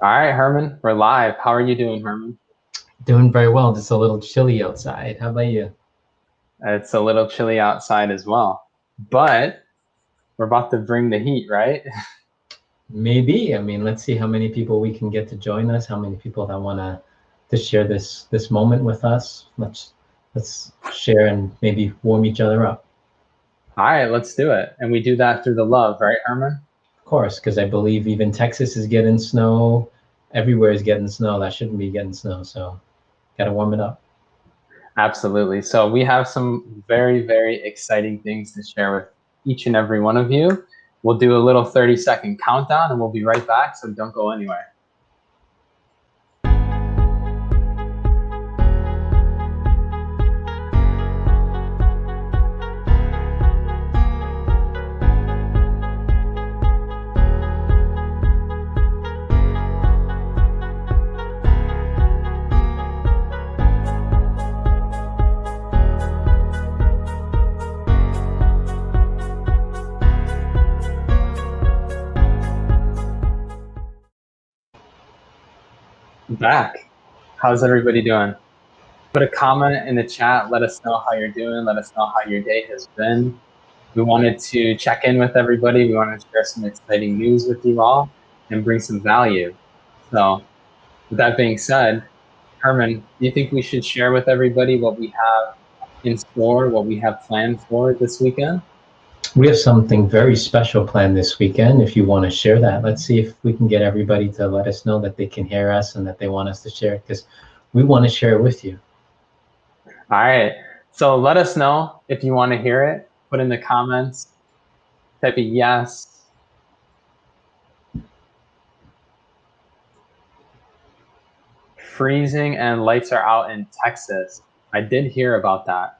All right, Herman, we're live. How are you doing, Herman? Doing very well. Just a little chilly outside. How about you? It's a little chilly outside as well, but we're about to bring the heat, right? Maybe. I mean, let's see how many people we can get to join us. How many people that want to share this moment with us. Let's share and maybe warm each other up. All right, let's do it. And we do that through the love, right, Herman? Of course, because I believe even Texas is getting snow. Everywhere is getting snow. That shouldn't be getting snow. So, gotta warm it up. Absolutely. So we have some very, very exciting things to share with each and every one of you. We'll do a little 30-second countdown and we'll be right back, so don't go anywhere. Back. How's everybody doing? Put a comment in the chat. Let us know how you're doing. Let us know how your day has been. We wanted to check in with everybody. We wanted to share some exciting news with you all and bring some value. So with that being said, Herman, do you think we should share with everybody what we have in store, what we have planned for this weekend? We have something very special planned this weekend. If you want to share that, let's see if we can get everybody to let us know that they can hear us and that they want us to share it, because we want to share it with you. All right. So let us know if you want to hear it. Put in the comments. Type a yes. Freezing and lights are out in Texas. I did hear about that.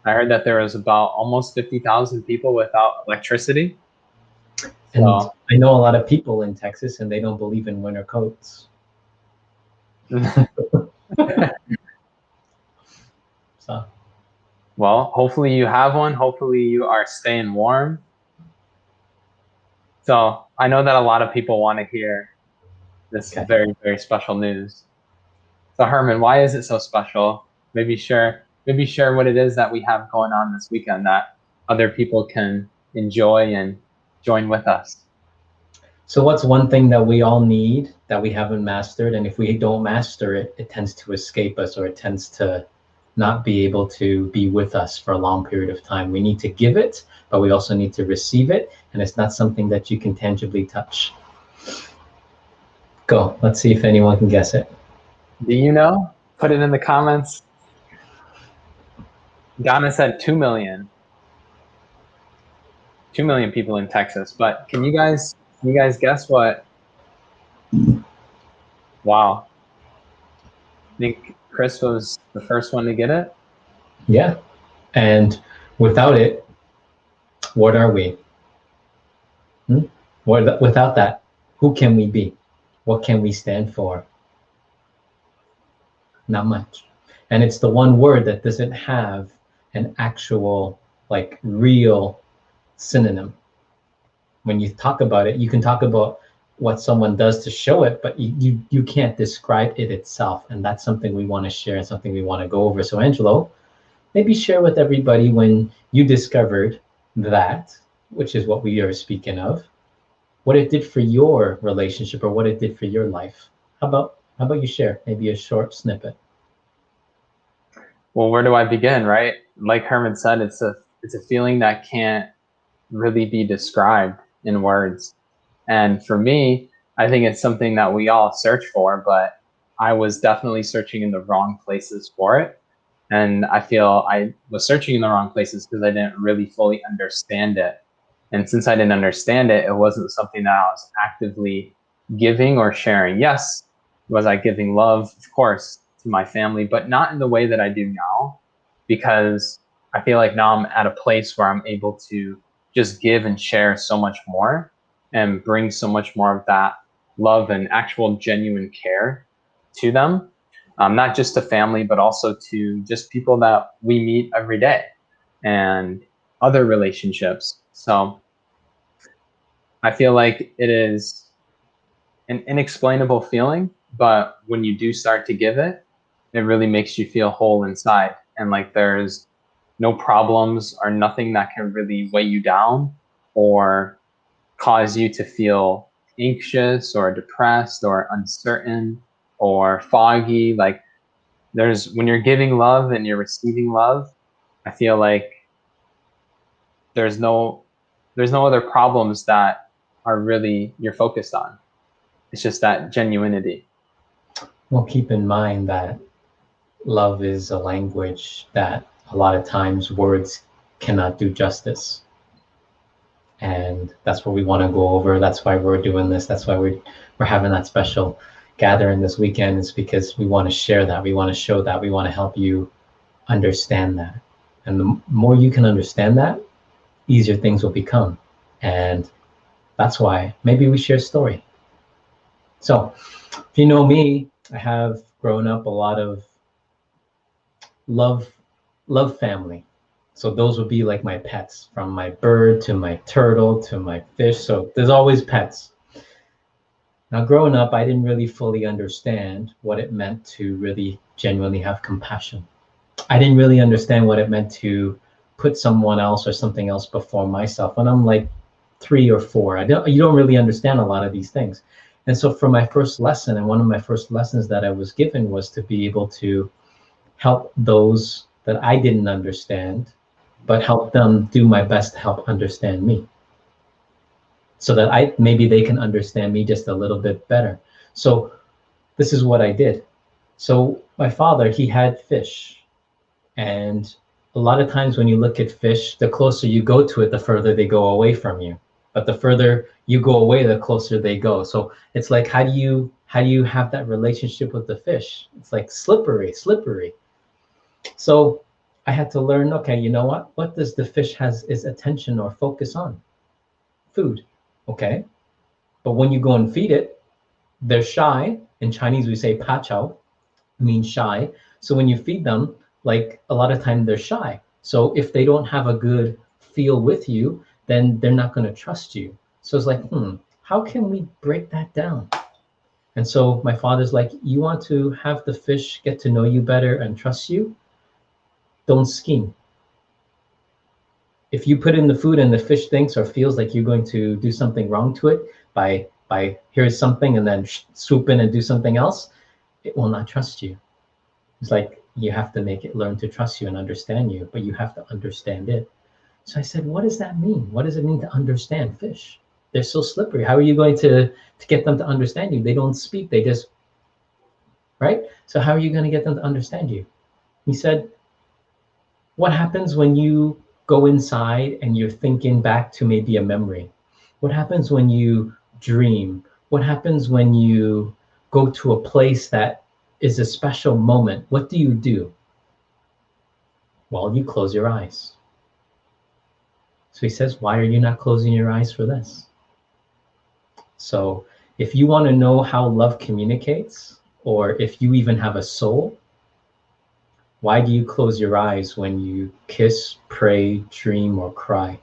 I heard that there was about almost 50,000 people without electricity. And so, I know a lot of people in Texas and they don't believe in winter coats. So, well, hopefully you have one. Hopefully you are staying warm. So I know that a lot of people want to hear this very, very special news. So Herman, why is it so special? Maybe share what it is that we have going on this weekend that other people can enjoy and join with us. So what's one thing that we all need that we haven't mastered? And if we don't master it, it tends to escape us, or it tends to not be able to be with us for a long period of time. We need to give it, but we also need to receive it. And it's not something that you can tangibly touch. Go, let's see if anyone can guess it. Do you know? Put it in the comments. Donna said 2 million. 2 million people in Texas. But can you guys guess what? Wow. I think Chris was the first one to get it. Yeah. And without it, what are we? Without that, who can we be? What can we stand for? Not much. And it's the one word that doesn't have an actual, like, real synonym. When you talk about it, you can talk about what someone does to show it, but you can't describe it itself. And that's something we want to share and something we want to go over. So Angelo, maybe share with everybody when you discovered that, which is what we are speaking of, what it did for your relationship or what it did for your life. How about you share maybe a short snippet? Well, where do I begin, right? Like Herman said, it's a feeling that can't really be described in words. And for me, I think it's something that we all search for, but I was definitely searching in the wrong places for it. And I feel I was searching in the wrong places because I didn't really fully understand it. And since I didn't understand it, it wasn't something that I was actively giving or sharing. Yes, was I giving love? Of course, to my family, but not in the way that I do now, because I feel like now I'm at a place where I'm able to just give and share so much more and bring so much more of that love and actual genuine care to them. Not just to family, but also to just people that we meet every day and other relationships. So I feel like it is an inexplainable feeling, but when you do start to give it, it really makes you feel whole inside. And like there's no problems or nothing that can really weigh you down or cause you to feel anxious or depressed or uncertain or foggy. Like when you're giving love and you're receiving love, I feel like there's no other problems that are really you're focused on. It's just that genuinity. Well, keep in mind that love is a language that a lot of times words cannot do justice. And that's what we want to go over. That's why we're doing this. That's why we're having that special gathering this weekend, is because we want to share that. We want to show that. We want to help you understand that. And the more you can understand that, easier things will become. And that's why maybe we share a story. So if you know me, I have grown up a lot of love family. So those would be like my pets, from my bird to my turtle to my fish. So there's always pets. Now, growing up, I didn't really fully understand what it meant to really genuinely have compassion. I didn't really understand what it meant to put someone else or something else before myself. When I'm like 3 or 4, you don't really understand a lot of these things. And so for my first lesson, and one of my first lessons that I was given was to be able to help those that I didn't understand, but help them do my best to help understand me, so that maybe they can understand me just a little bit better. So this is what I did. So my father, he had fish. And a lot of times when you look at fish, the closer you go to it, the further they go away from you. But the further you go away, the closer they go. So it's like, how do you have that relationship with the fish? It's like slippery. So I had to learn, okay, you know what does the fish has its attention or focus on? Food. Okay. But when you go and feed it, they're shy. In Chinese, we say pa chao, means shy. So when you feed them, like a lot of time they're shy. So if they don't have a good feel with you, then they're not going to trust you. So it's like, how can we break that down? And so my father's like, you want to have the fish get to know you better and trust you? Don't scheme. If you put in the food and the fish thinks or feels like you're going to do something wrong to it by here's something and then swoop in and do something else, it will not trust you. It's like you have to make it learn to trust you and understand you, but you have to understand it. So I said, what does that mean? What does it mean to understand fish? They're so slippery. How are you going to get them to understand you? They don't speak, they just, right? So how are you going to get them to understand you? He said, what happens when you go inside and you're thinking back to maybe a memory? What happens when you dream? What happens when you go to a place that is a special moment? What do? Well, you close your eyes. So he says, why are you not closing your eyes for this? So if you want to know how love communicates, or if you even have a soul, why do you close your eyes when you kiss, pray, dream, or cry?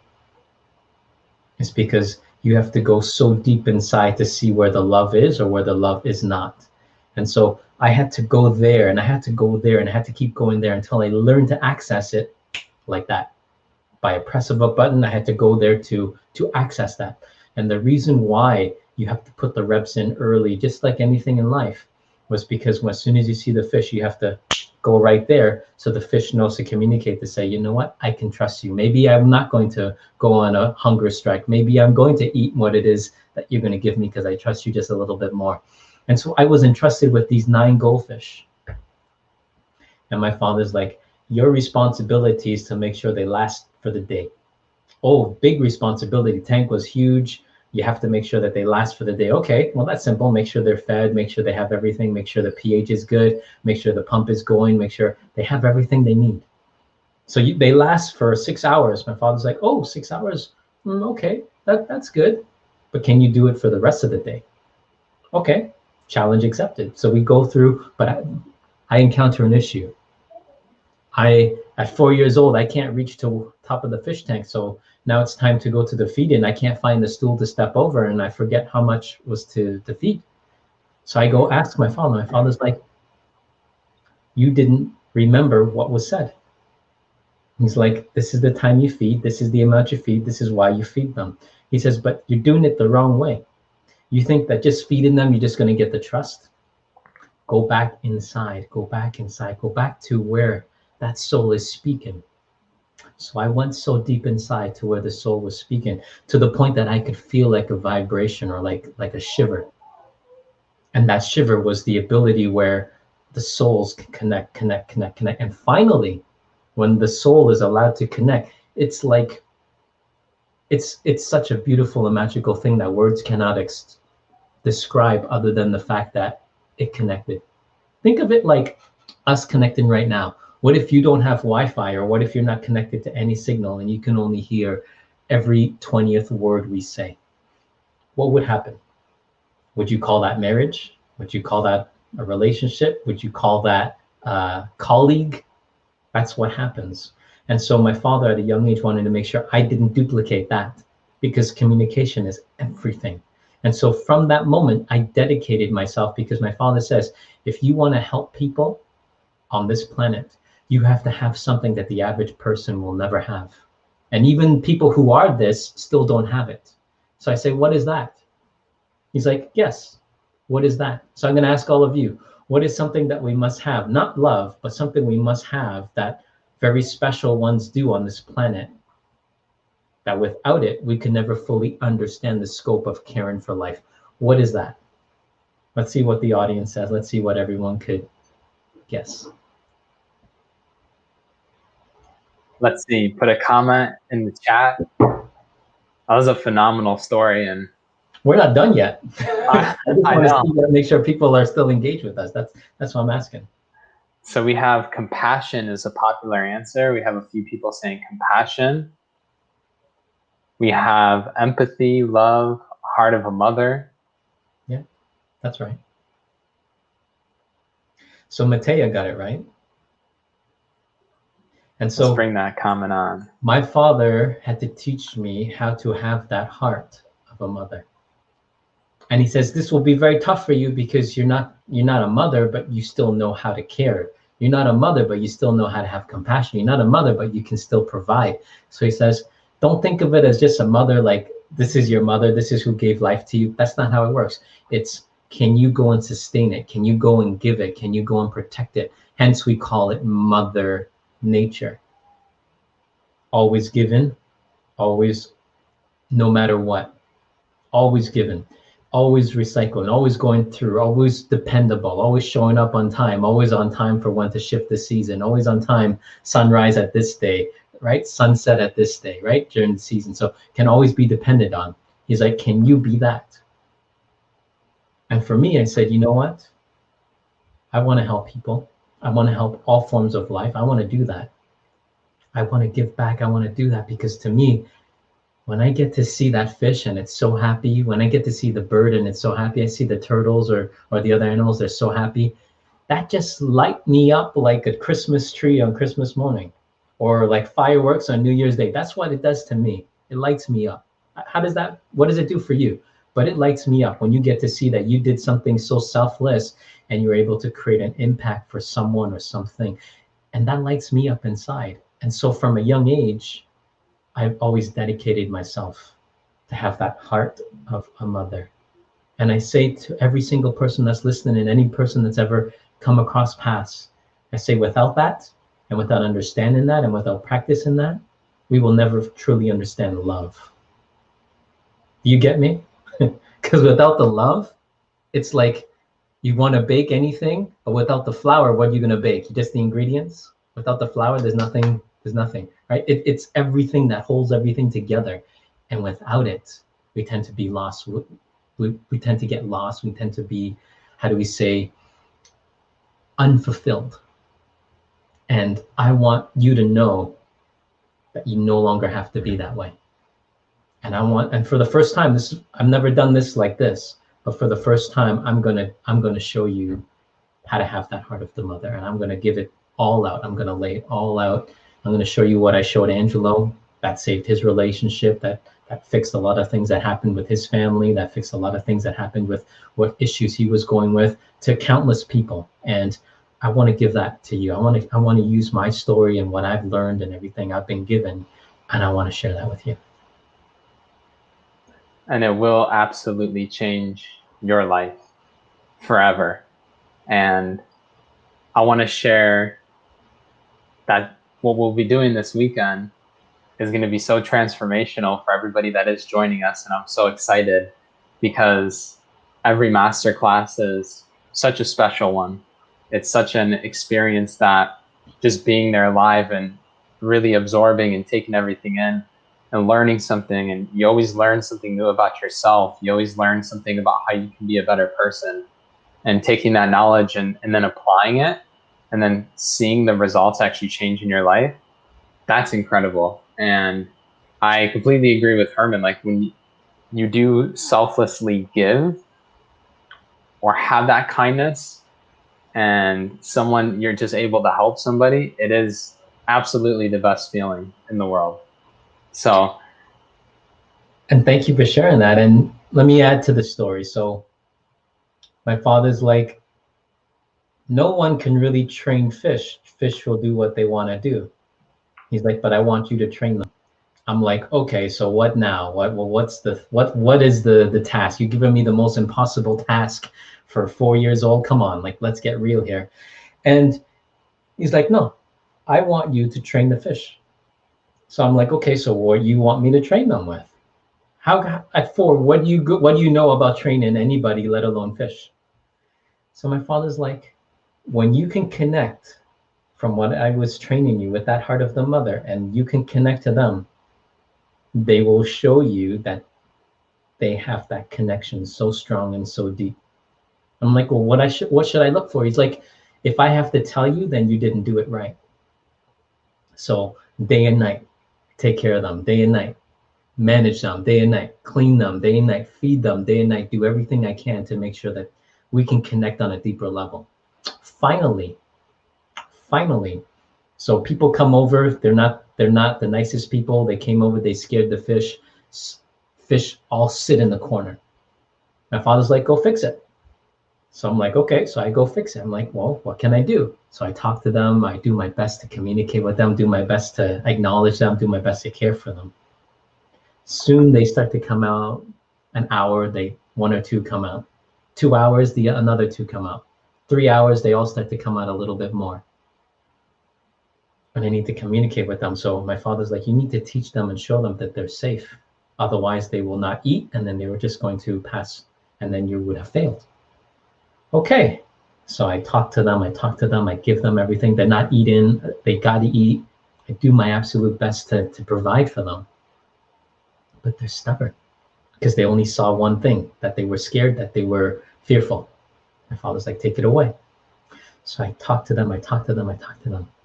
It's because you have to go so deep inside to see where the love is or where the love is not. And so I had to go there, and I had to go there, and I had to keep going there until I learned to access it like that. By a press of a button, I had to go there to access that. And the reason why you have to put the reps in early, just like anything in life, was because as soon as you see the fish, you have to go right there, so the fish knows to communicate, to say, you know what, I can trust you. Maybe I'm not going to go on a hunger strike. Maybe I'm going to eat what it is that you're going to give me because I trust you just a little bit more. And so I was entrusted with these 9 goldfish. And my father's like, your responsibility is to make sure they last for the day. Oh, big responsibility. Tank was huge. You have to make sure that they last for the day. Okay, well, that's simple. Make sure they're fed, make sure they have everything, make sure the pH is good, make sure the pump is going, make sure they have everything they need. So they last for 6 hours. My father's like, oh, 6 hours. Okay, that's good. But can you do it for the rest of the day? Okay, challenge accepted. So we go through, but I encounter an issue. At 4 years old, I can't reach to top of the fish tank. So now it's time to go to the feed in. I can't find the stool to step over, and I forget how much was to feed. So I go ask my father. My father's like, you didn't remember what was said. He's like, this is the time you feed. This is the amount you feed. This is why you feed them. He says, but you're doing it the wrong way. You think that just feeding them, you're just going to get the trust. Go back inside, go back inside, go back to where that soul is speaking. So I went so deep inside to where the soul was speaking, to the point that I could feel like a vibration or like a shiver. And that shiver was the ability where the souls can connect. And finally, when the soul is allowed to connect, it's like, it's such a beautiful and magical thing that words cannot describe, other than the fact that it connected. Think of it like us connecting right now. What if you don't have Wi-Fi, or what if you're not connected to any signal and you can only hear every 20th word we say? What would happen? Would you call that marriage? Would you call that a relationship? Would you call that colleague? That's what happens. And so my father at a young age wanted to make sure I didn't duplicate that, because communication is everything. And so from that moment, I dedicated myself, because my father says, if you want to help people on this planet, you have to have something that the average person will never have. And even people who are this still don't have it. So I say, what is that? He's like, yes, what is that? So I'm going to ask all of you, what is something that we must have? Not love, but something we must have that very special ones do on this planet, that without it, we can never fully understand the scope of caring for life. What is that? Let's see what the audience says. Let's see what everyone could guess. Let's see, put a comment in the chat. That was a phenomenal story, and we're not done yet. I just want know. to make sure people are still engaged with us. That's what I'm asking. So we have compassion is a popular answer. We have a few people saying compassion. We have empathy, love, heart of a mother. Yeah, that's right. So Matea got it right. And so let's bring that comment on. My father had to teach me how to have that heart of a mother. And he says, this will be very tough for you, because you're not a mother, but you still know how to care. You're not a mother, but you still know how to have compassion. You're not a mother, but you can still provide. So he says, don't think of it as just a mother, like this is your mother, this is who gave life to you. That's not how it works. It's, can you go and sustain it? Can you go and give it? Can you go and protect it? Hence we call it Mother Nature. Always given, always, no matter what, always given, always recycling, always going through, always dependable, always showing up on time, always on time for when to shift the season, always on time, sunrise at this day, right? Sunset at this day, right? During the season. So can always be depended on. He's like, can you be that? And for me, I said, you know what? I want to help people. I want to help all forms of life. I want to do that. I want to give back. I want to do that, because to me, when I get to see that fish and it's so happy, when I get to see the bird and it's so happy, I see the turtles or the other animals, they're so happy, that just light me up like a Christmas tree on Christmas morning, or like fireworks on New Year's Day. That's what it does to me. It lights me up. How does that, what does it do for you? But it lights me up when you get to see that you did something so selfless and you're able to create an impact for someone or something. And that lights me up inside. And so from a young age, I've always dedicated myself to have that heart of a mother. And I say to every single person that's listening, and any person that's ever come across paths, I say, without that, and without understanding that, and without practicing that, we will never truly understand love. Do you get me? Because without the love, it's like you want to bake anything, but without the flour, what are you going to bake? Just the ingredients? Without the flour, there's nothing, right? It's everything that holds everything together. And without it, we tend to be lost. We tend to get lost. We tend to be, how do we say, unfulfilled. And I want you to know that you no longer have to be that way. And for the first time, I've never done this like this, but for the first time, I'm gonna show you how to have that heart of the mother, and I'm gonna give it all out. I'm gonna lay it all out. I'm gonna show you what I showed Angelo that saved his relationship, that that fixed a lot of things that happened with his family, that fixed a lot of things that happened with what issues he was going with, to countless people. And I want to give that to you. I want to use my story and what I've learned and everything I've been given, and I want to share that with you. And it will absolutely change your life forever. And I want to share that what we'll be doing this weekend is going to be so transformational for everybody that is joining us. And I'm so excited because every masterclass is such a special one. It's such an experience that just being there live and really absorbing and taking everything in and learning something. And you always learn something new about yourself. You always learn something about how you can be a better person, and taking that knowledge and then applying it and then seeing the results actually change in your life. That's incredible. And I completely agree with Herman. Like, when you do selflessly give or have that kindness and someone, you're just able to help somebody, it is absolutely the best feeling in the world. So, and thank you for sharing that. And let me add to the story. So my father's like, no one can really train fish. Fish will do what they want to do. He's like, but I want you to train them. I'm like, okay, so what now? What is the task? You're giving me the most impossible task for 4 years old. Come on, like, let's get real here. And he's like, no, I want you to train the fish. So I'm like, okay, so what do you want me to train them with? How at 4? What do you know about training anybody, let alone fish? So my father's like, when you can connect from what I was training you with that heart of the mother, and you can connect to them, they will show you that they have that connection so strong and so deep. I'm like, well, what should I look for? He's like, if I have to tell you, then you didn't do it right. So day and night, take care of them, day and night, manage them day and night, clean them day and night, feed them day and night, do everything I can to make sure that we can connect on a deeper level. Finally, so people come over, they're not the nicest people. They came over, they scared the fish. Fish all sit in the corner. My father's like, go fix it. So I'm like, okay, so I go fix it. I'm like, well, what can I do? So I talk to them, I do my best to communicate with them, do my best to acknowledge them, do my best to care for them. Soon they start to come out. An hour, 1 or 2 come out. 2 hours, another 2 come out. 3 hours, they all start to come out a little bit more. And I need to communicate with them. So my father's like, you need to teach them and show them that they're safe. Otherwise, they will not eat, and then they were just going to pass, and then you would have failed. Okay, so I talk to them, I give them everything. They're not eating, they got to eat. I do my absolute best to provide for them. But they're stubborn because they only saw one thing, that they were scared, that they were fearful. My father's like, take it away. So I talk to them.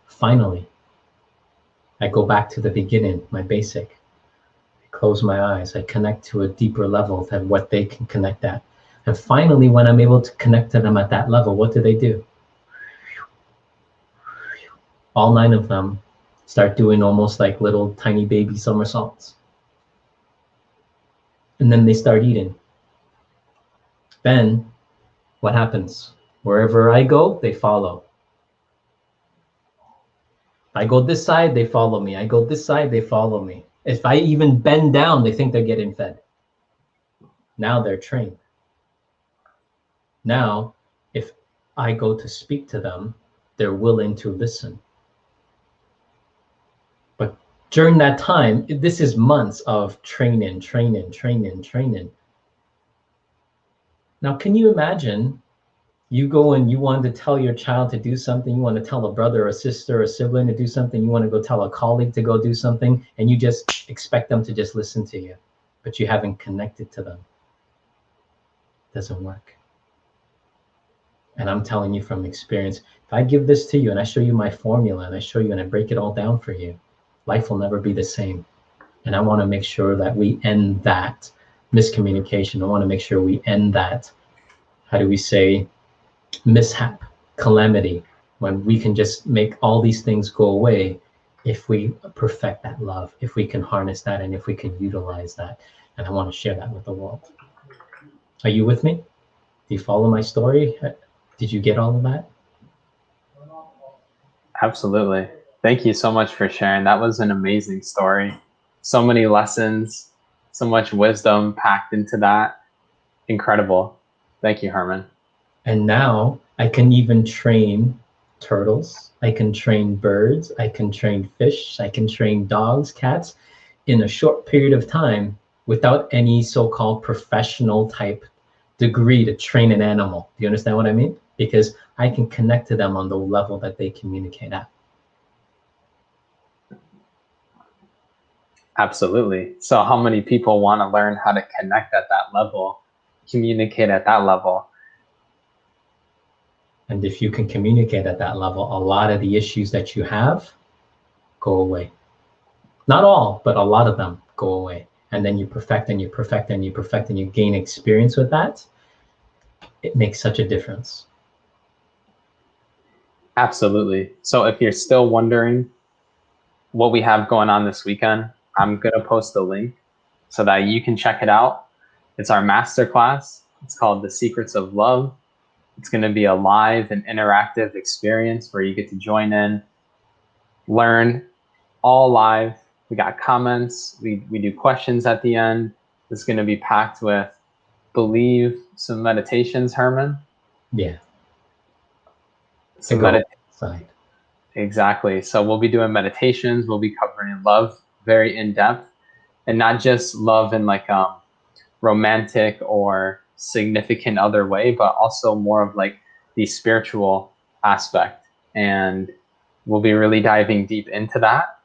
Finally, I go back to the beginning, my basic. I close my eyes. I connect to a deeper level than what they can connect at. And finally, when I'm able to connect to them at that level, what do? All 9 of them start doing almost like little tiny baby somersaults. And then they start eating. Then what happens? Wherever I go, they follow. I go this side, they follow me. I go this side, they follow me. If I even bend down, they think they're getting fed. Now they're trained. Now, if I go to speak to them, they're willing to listen. But during that time, this is months of training. Now, can you imagine you go and you want to tell your child to do something, you want to tell a brother or a sister or a sibling to do something, you want to go tell a colleague to go do something, and you just expect them to just listen to you, but you haven't connected to them. It doesn't work. And I'm telling you from experience, if I give this to you and I show you my formula and I show you and I break it all down for you, life will never be the same. And I want to make sure that we end that miscommunication. I want to make sure we end that, how do we say, mishap, calamity, when we can just make all these things go away if we perfect that love, if we can harness that, and if we can utilize that. And I want to share that with the world. Are you with me? Do you follow my story? Did you get all of that? Absolutely. Thank you so much for sharing. That was an amazing story. So many lessons, so much wisdom packed into that. Incredible. Thank you, Herman. And now I can even train turtles. I can train birds. I can train fish. I can train dogs, cats in a short period of time without any so-called professional type degree to train an animal. Do you understand what I mean? Because I can connect to them on the level that they communicate at. Absolutely. So how many people want to learn how to connect at that level, communicate at that level? And if you can communicate at that level, a lot of the issues that you have go away. Not all, but a lot of them go away. And then you perfect and you perfect and you perfect and you gain experience with that. It makes such a difference. Absolutely. So if you're still wondering what we have going on this weekend, I'm going to post the link so that you can check it out. It's our masterclass. It's called The Secrets of Love. It's going to be a live and interactive experience where you get to join in, learn all live. We got comments. We do questions at the end. It's going to be packed with, believe, some meditations, Herman. Yeah. Some meditations. Exactly. So we'll be doing meditations. We'll be covering love very in depth, and not just love in like romantic or significant other way, but also more of like the spiritual aspect. And we'll be really diving deep into that.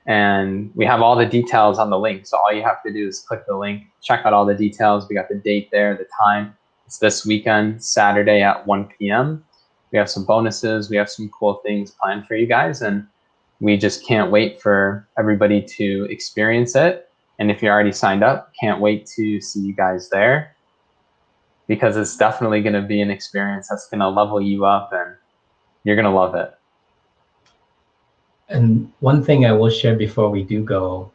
And we have all the details on the link. So all you have to do is click the link, check out all the details. We got the date there, the time. It's this weekend, Saturday at 1 p.m. We have some bonuses. We have some cool things planned for you guys. And we just can't wait for everybody to experience it. And if you're already signed up, can't wait to see you guys there, because it's definitely going to be an experience that's going to level you up and you're going to love it. And one thing I will share before we do go.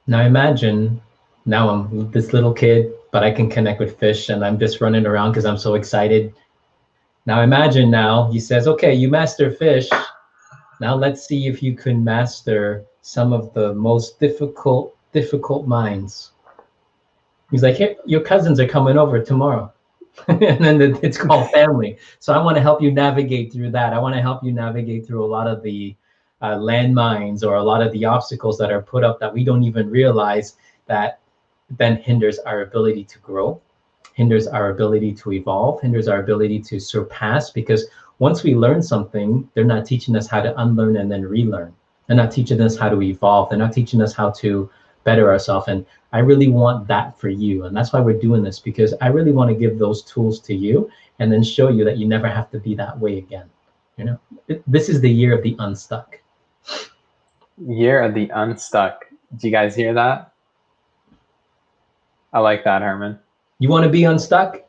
Now imagine, now I'm this little kid, but I can connect with fish and I'm just running around because I'm so excited. Now imagine now he says, okay, you master fish. Now let's see if you can master some of the most difficult minds. He's like, hey, your cousins are coming over tomorrow. And then it's called family. So I want to help you navigate through that. I want to help you navigate through a lot of the landmines or a lot of the obstacles that are put up that we don't even realize, that then hinders our ability to grow, hinders our ability to evolve, hinders our ability to surpass. Because once we learn something, they're not teaching us how to unlearn and then relearn. They're not teaching us how to evolve. They're not teaching us how to better ourselves. And I really want that for you. And that's why we're doing this, because I really want to give those tools to you and then show you that you never have to be that way again. You know, this is the year of the unstuck. Year of the unstuck. Do you guys hear that? I like that, Herman. You want to be unstuck?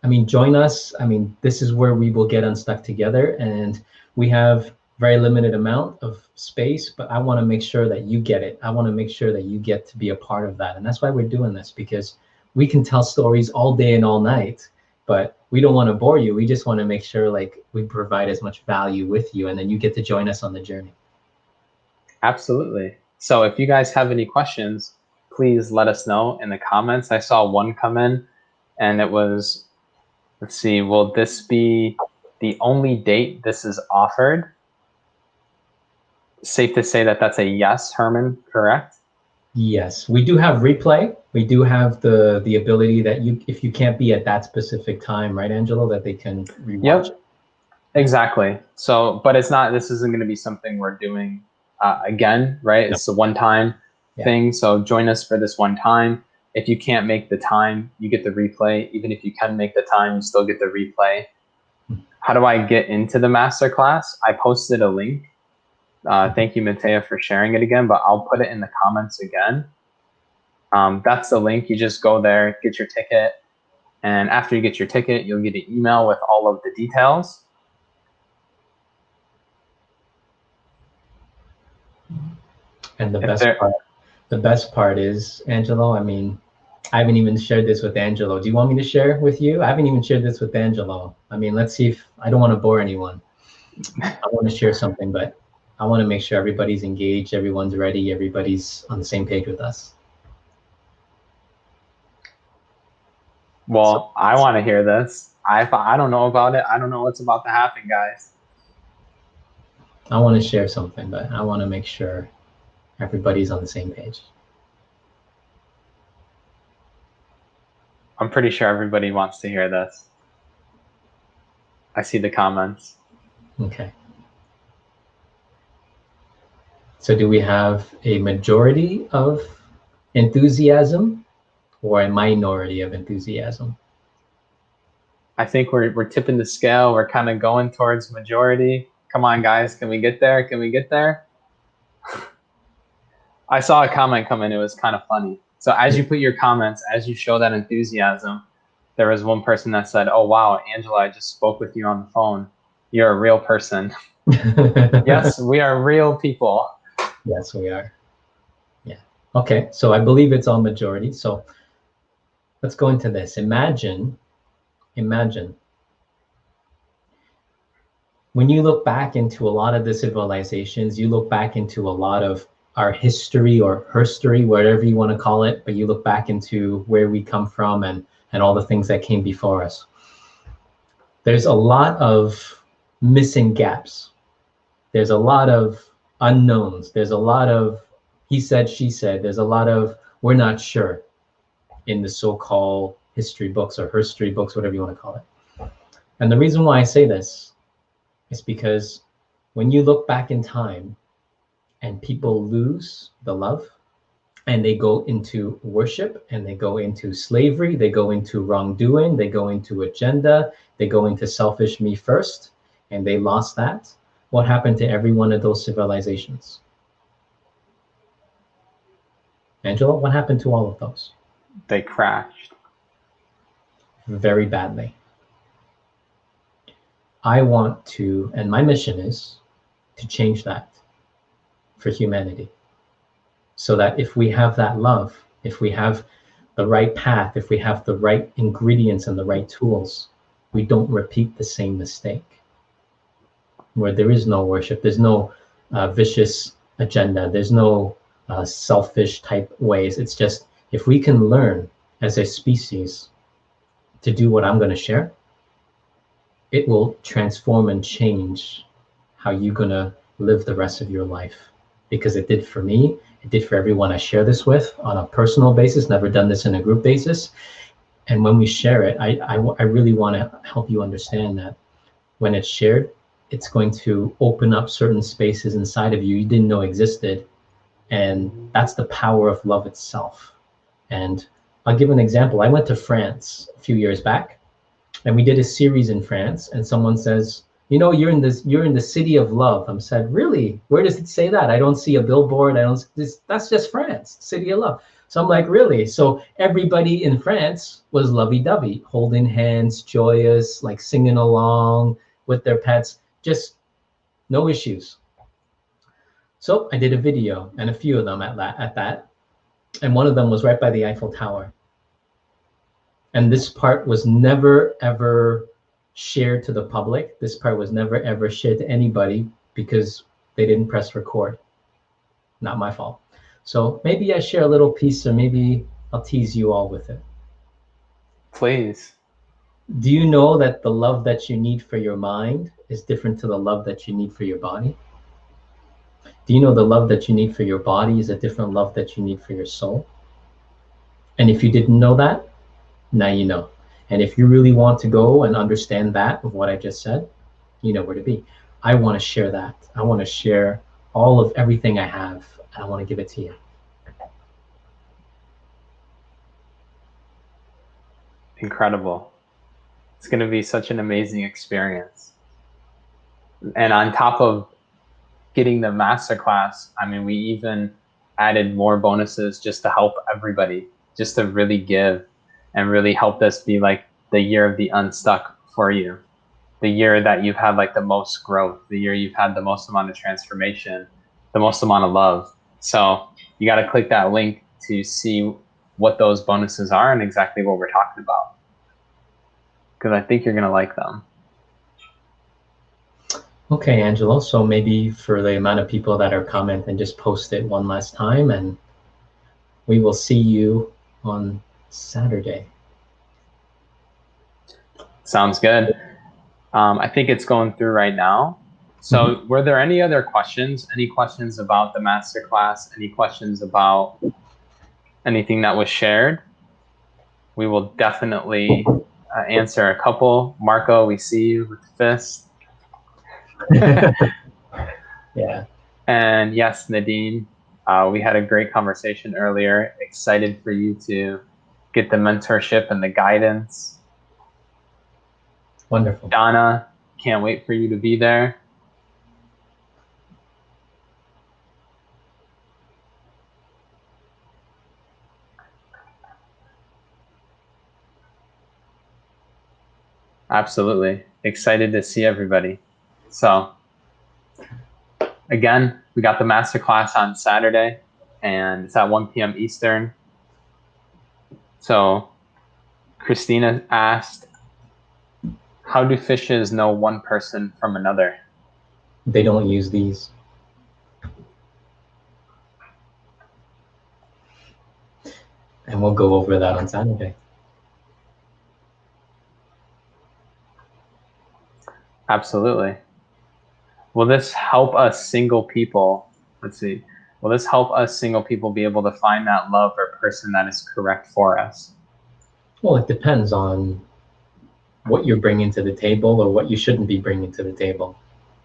I mean, join us. I mean, this is where we will get unstuck together, and we have very limited amount of space, but I want to make sure that you get it. I want to make sure that you get to be a part of that. And that's why we're doing this, because we can tell stories all day and all night, but we don't want to bore you. We just want to make sure like we provide as much value with you, and then you get to join us on the journey. Absolutely. So if you guys have any questions, please let us know in the comments. I saw one come in and it was, let's see, will this be the only date this is offered? Safe to say that that's a yes, Herman, correct? Yes, we do have replay. We do have the ability that you, if you can't be at that specific time, right, Angelo, that they can rewatch. Yep, exactly. So, but it's not, this isn't going to be something we're doing again, right? No. It's a one-time thing. So join us for this one time. If you can't make the time, you get the replay. Even if you can make the time, you still get the replay. How do I get into the masterclass? I posted a link. Thank you, Matea, for sharing it again, but I'll put it in the comments again. That's the link. You just go there, get your ticket. And after you get your ticket, you'll get an email with all of the details. And If the best part is, Angelo, I mean, I haven't even shared this with Angelo. Do you want me to share with you? I haven't even shared this with Angelo. I mean, let's see if I don't want to bore anyone. I want to share something, but I want to make sure everybody's engaged, everyone's ready, everybody's on the same page with us. Well, I want to hear this. I don't know about it. I don't know what's about to happen, guys. I want to share something, but I want to make sure everybody's on the same page. I'm pretty sure everybody wants to hear this. I see the comments. Okay. So do we have a majority of enthusiasm or a minority of enthusiasm? I think we're tipping the scale. We're kind of going towards majority. Come on, guys. Can we get there? Can we get there? I saw a comment come in. It was kind of funny. So as you put your comments, as you show that enthusiasm, there was one person that said, "Oh, wow, Angela, I just spoke with you on the phone. You're a real person." Yes, we are real people. Yes, we are. Yeah. Okay, so I believe it's all majority. So let's go into this. Imagine when you look back into a lot of the civilizations, you look back into a lot of our history or herstory, whatever you want to call it, but you look back into where we come from and all the things that came before us. There's a lot of missing gaps. There's a lot of unknowns. There's a lot of he said, she said. There's a lot of we're not sure in the so-called history books or herstory books, whatever you want to call it. And the reason why I say this is because when you look back in time and people lose the love and they go into worship and they go into slavery, they go into wrongdoing, they go into agenda, they go into selfish me first, and they lost that, what happened to every one of those civilizations? Angela, what happened to all of those? They crashed. Very badly. I want to, and my mission is to change that for humanity. So that if we have that love, if we have the right path, if we have the right ingredients and the right tools, we don't repeat the same mistake. Where there is no worship, there's no vicious agenda, there's no selfish type ways. It's just, if we can learn as a species to do what I'm going to share, it will transform and change how you're going to live the rest of your life. Because it did for me, it did for everyone I share this with on a personal basis, never done this in a group basis. And when we share it, I really want to help you understand that when it's shared, it's going to open up certain spaces inside of you you didn't know existed. And that's the power of love itself. And I'll give an example. I went to France a few years back, and we did a series in France, and someone says, you know, you're in the city of love. I'm said, really? Where does it say that? I don't see a billboard. That's just France, city of love. So I'm like, really? So everybody in France was lovey-dovey, holding hands, joyous, like singing along with their pets, just no issues. So I did a video, and a few of them at that. And one of them was right by the Eiffel Tower. And this part was never, ever shared to the public. This part was never, ever shared to anybody because they didn't press record. Not my fault. So maybe I share a little piece, or maybe I'll tease you all with it. Please. Do you know that the love that you need for your mind is different to the love that you need for your body? Do you know the love that you need for your body is a different love that you need for your soul? And if you didn't know that, now you know. And if you really want to go and understand that of what I just said, you know where to be. I want to share that. I want to share all of everything I have, and I want to give it to you. Incredible. It's going to be such an amazing experience. And on top of getting the masterclass, I mean, we even added more bonuses just to help everybody, just to really give and really help this be like the year of the unstuck for you, the year that you've had like the most growth, the year you've had the most amount of transformation, the most amount of love. So you got to click that link to see what those bonuses are and exactly what we're talking about, because I think you're going to like them. Okay, Angelo. So maybe for the amount of people that are commenting, just post it one last time, and we will see you on Saturday. Sounds good. I think it's going through right now. So were there any other questions? Any questions about the masterclass? Any questions about anything that was shared? We will definitely answer a couple. Marco, we see you with the fist. Yeah. And yes, Nadine, we had a great conversation earlier. Excited for you to get the mentorship and the guidance. Wonderful. Donna, can't wait for you to be there. Absolutely. Excited to see everybody. So again, we got the masterclass on Saturday, and it's at 1 p.m. Eastern. So Christina asked, how do fishes know one person from another? They don't use these. And we'll go over that on Saturday. Absolutely. Will this help us single people? Let's see. Will this help us single people be able to find that love or person that is correct for us? Well, it depends on what you're bringing to the table or what you shouldn't be bringing to the table.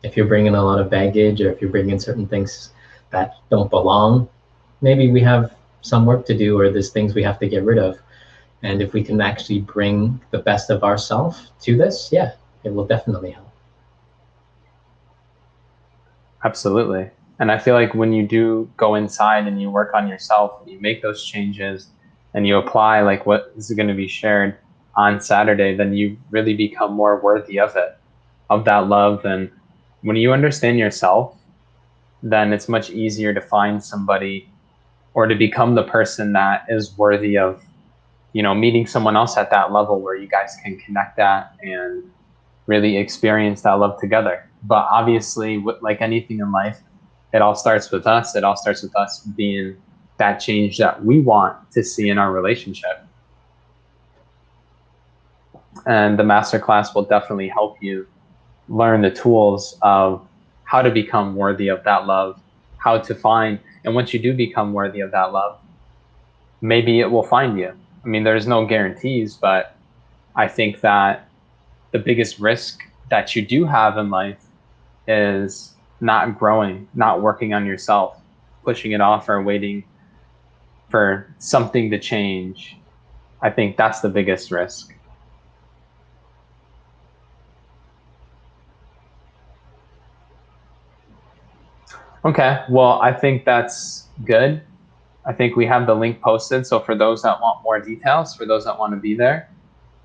If you're bringing a lot of baggage, or if you're bringing certain things that don't belong, maybe we have some work to do, or there's things we have to get rid of. And if we can actually bring the best of ourselves to this, yeah, it will definitely help. Absolutely. And I feel like when you do go inside and you work on yourself, you make those changes and you apply like what is going to be shared on Saturday, then you really become more worthy of it, of that love. And when you understand yourself, then it's much easier to find somebody or to become the person that is worthy of, you know, meeting someone else at that level where you guys can connect at and really experience that love together. But obviously, like anything in life, it all starts with us. It all starts with us being that change that we want to see in our relationship. And the masterclass will definitely help you learn the tools of how to become worthy of that love, how to find, and once you do become worthy of that love, maybe it will find you. I mean, there's no guarantees, but I think that the biggest risk that you do have in life is not growing, not working on yourself, pushing it off or waiting for something to change. I think that's the biggest risk. Okay, well, I think that's good. I think we have the link posted. So for those that want more details, for those that want to be there,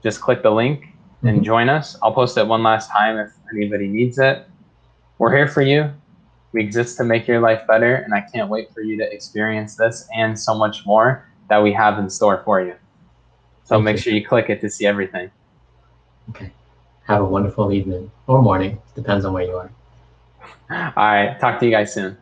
just click the link and join us. I'll post it one last time if anybody needs it. We're here for you. We exist to make your life better, and I can't wait for you to experience this and so much more that we have in store for you. So make sure you click it to see everything. Okay. Have a wonderful evening or morning. Depends on where you are. All right. Talk to you guys soon.